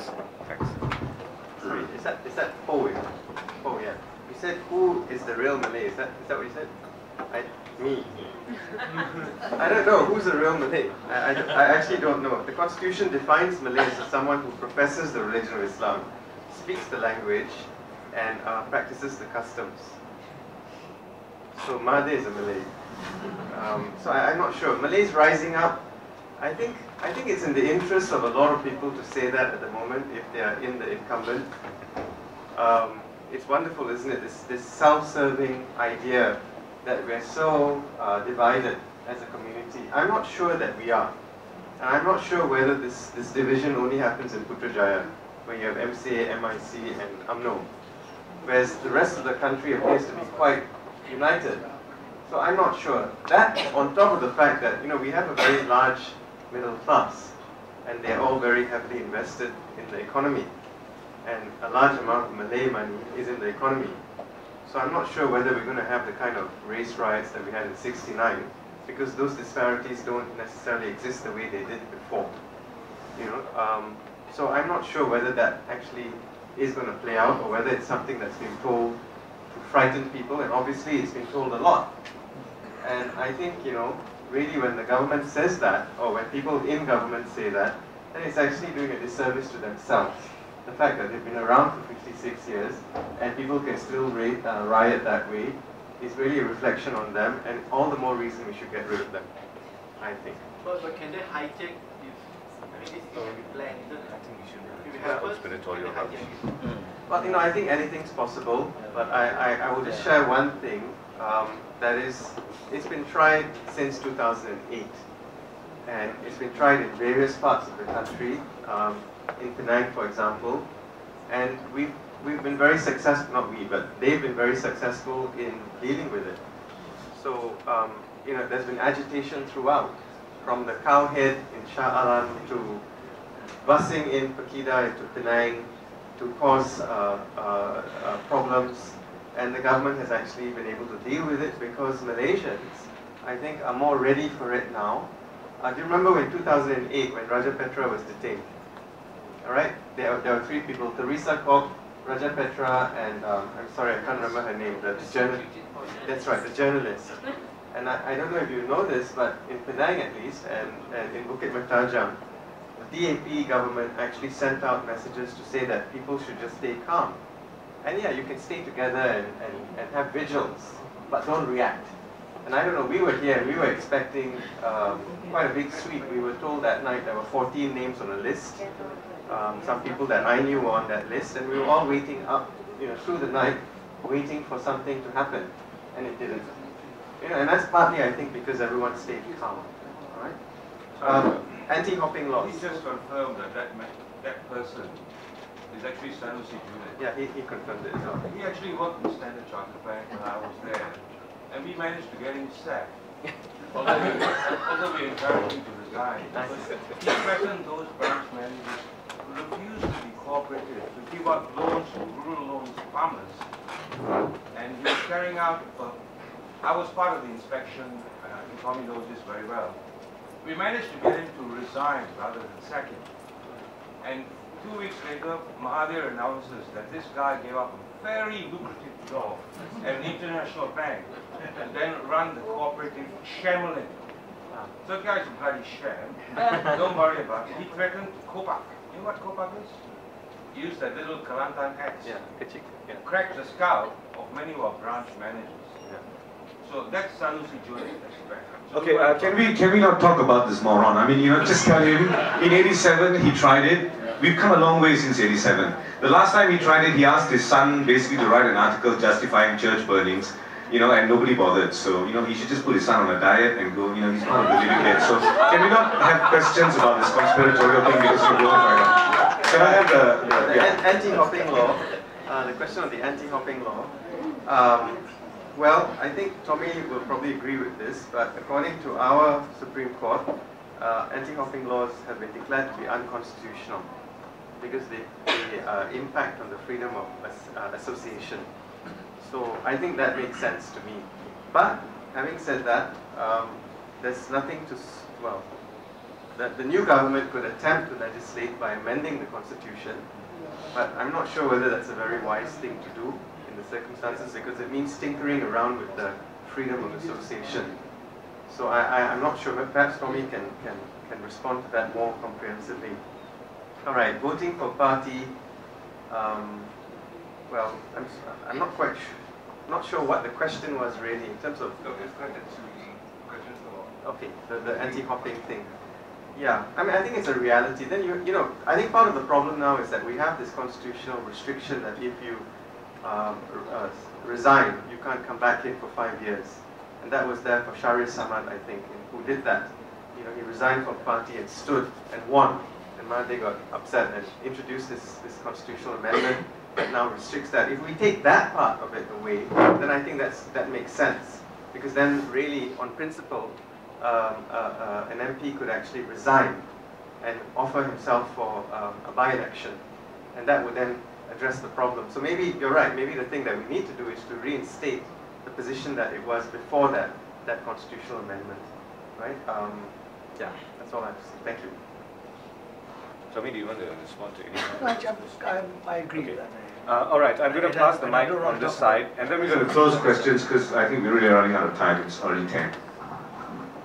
Facts. Sorry, is that Poe? Oh yeah. You said who is the real Malay? Is that what you said? Me. I don't know who's the real Malay. I actually don't know. The Constitution defines Malays as someone who professes the religion of Islam, speaks the language, and practices the customs. So Mahdi is a Malay. So I'm not sure. Malays rising up. I think it's in the interest of a lot of people to say that at the moment if they are in the incumbent. It's wonderful, isn't it? This self-serving idea that we're so divided as a community. I'm not sure that we are. And I'm not sure whether this division only happens in Putrajaya, where you have MCA, MIC, and UMNO. Whereas the rest of the country appears to be quite united. So I'm not sure. That, on top of the fact that, we have a very large middle class, and they're all very heavily invested in the economy. And a large amount of Malay money is in the economy. So I'm not sure whether we're going to have the kind of race riots that we had in '69, because those disparities don't necessarily exist the way they did before. So I'm not sure whether that actually is going to play out, or whether it's something that's been told to frighten people, and obviously it's been told a lot. And I think, really when the government says that, or when people in government say that, then it's actually doing a disservice to themselves. The fact that they've been around for 56 years and people can still riot that way is really a reflection on them, and all the more reason we should get rid of them, I think. But can they hijack this? This can be planned, isn't it? I think we should have conspiratorial approach. Well, I think anything's possible, but I will just share one thing, that is, it's been tried since 2008, and it's been tried in various parts of the country, in Penang, for example, and we've been very successful, not we, but they've been very successful in dealing with it. So, there's been agitation throughout, from the Cowhead in Shah Alam to busing in Pakida into Penang to cause problems, and the government has actually been able to deal with it because Malaysians, I think, are more ready for it now. Do you remember in 2008 when Raja Petra was detained? All right, there were three people: Teresa Kok, Raja Petra, and I'm sorry, I can't remember her name. The journalist. That's right, the journalist. And I don't know if you know this, but in Penang at least, and in Bukit Mertajam, the DAP government actually sent out messages to say that people should just stay calm. And yeah, you can stay together and have vigils, but don't react. And I don't know, we were here and we were expecting quite a big sweep. We were told that night there were 14 names on a list. Some people that I knew were on that list, and we were all waiting up, through the night, waiting for something to happen, and it didn't. And that's partly, I think, because everyone stayed calm. All right. Anti-hopping laws. He just confirmed that person is actually Sanusi Junaid. Yeah, he confirmed it. He actually worked in Standard Chartered Bank when I was there, and we managed to get him sacked. Although we encouraged him to resign. He threatened those branch managers who refused to be cooperative, to give out loans, rural loans to farmers. And he was carrying out, I was part of the inspection, Tommy knows this very well. We managed to get him to resign rather than sack him. And 2 weeks later, Mahathir announces that this guy gave up a very lucrative job at an international bank and then run the cooperative Shamelin. So the guy's a bloody sham. Don't worry about it. He threatened Kopak. You know what Kopak is? He used that little Kelantan axe to crack the skull of many of our branch managers. So that's Sanusi Junaid. Okay, can we not talk about this moron? I mean, just tell him, in '87 he tried it. We've come a long way since '87. The last time he tried it, he asked his son basically to write an article justifying church burnings, and nobody bothered. So, he should just put his son on a diet and go, he's part of the living dead. So, can we not have questions about this conspiratorial thing because we're going right now? Can I have the anti-hopping law? The question on the anti-hopping law. Well, I think Tommy will probably agree with this, but according to our Supreme Court, anti-hopping laws have been declared to be unconstitutional because they impact on the freedom of association. So I think that makes sense to me. But having said that, there's nothing to, that the new government could attempt to legislate by amending the constitution, but I'm not sure whether that's a very wise thing to do in the circumstances, because it means tinkering around with the freedom of association. So I'm not sure, but perhaps Tommy can respond to that more comprehensively. All right, voting for party. Well, I'm not quite not sure what the question was really in terms of. So it's connected to the questions about. Okay, the anti-hopping thing. Yeah, I mean, I think it's a reality. Then you know, I think part of the problem now is that we have this constitutional restriction that if you resign, you can't come back in for 5 years, and that was there for Shahriz Samad, I think, who did that. You know, he resigned from party and stood and won, and Mahathir got upset and introduced this constitutional amendment that now restricts that. If we take that part of it away, then I think that makes sense, because then really, on principle, an MP could actually resign and offer himself for a by-election, and that would then address the problem. So maybe you're right, maybe the thing that we need to do is to reinstate the position that it was before that constitutional amendment, right? Yeah, that's all I have to say. Thank you. Tommy, do you want to respond to anything? No, I agree with that. All right, I'm going to pass the mic on this side, and then we're going to close questions because I think we're really running out of time. It's already 10.